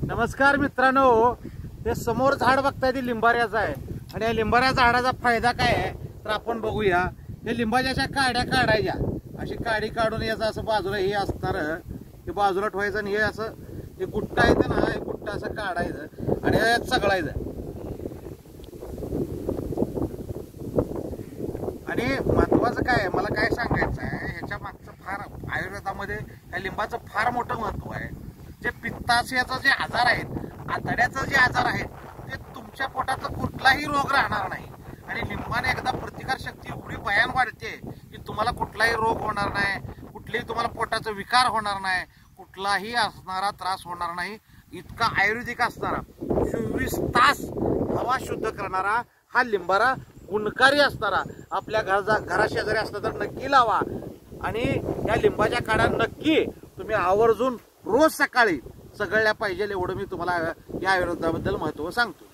नमस्कार मित्रांनो, ते समोर झाड बघताय ते लिंबाऱ्याचं आहे आणि या लिंबाऱ्या झाडाचा फायदा काय आहे तर आपण बघूया। हे लिंबाच्या अशा काड्या काढायच्या, अशी काडी काढून याचं असं बाजूला हे असणार हे बाजूला ठेवायचं आणि हे असं हे गुट्टा आहे ना, हे गुट्टा असं काढायचं आणि यात सगळायचं। आणि महत्वाचं काय मला काय सांगायचं आहे, ह्याच्या मागचं फार आयुर्वेदामध्ये या लिंबाचं फार मोठं महत्व आहे। जे पित्ताशयाचे जे आजार आहेत, आतड्याचे जे आजार आहेत, ते तुमच्या पोटाचा कुठलाही रोग राहणार नाही। आणि लिंबाने एकदा प्रतिकार शक्ती एवढी भयान वाढते की तुम्हाला कुठलाही रोग होणार नाही, कुठलेही तुम्हाला पोटाचा विकार होणार नाही, कुठलाही असणारा त्रास होणार नाही। इतका आयुर्वेदिक असणारा 24 तास हवा शुद्ध करणारा हा लिंबारा गुणकारी असणारा आपल्या घरा शेजारी असला तर नक्की लावा। आणि या लिंबाच्या काड्या नक्की तुम्ही आवर्जून रोज सकाळी सगळ्या पाहिजे एवढं मी तुम्हाला या आयुर्वेदाबद्दल महत्त्व सांगतो।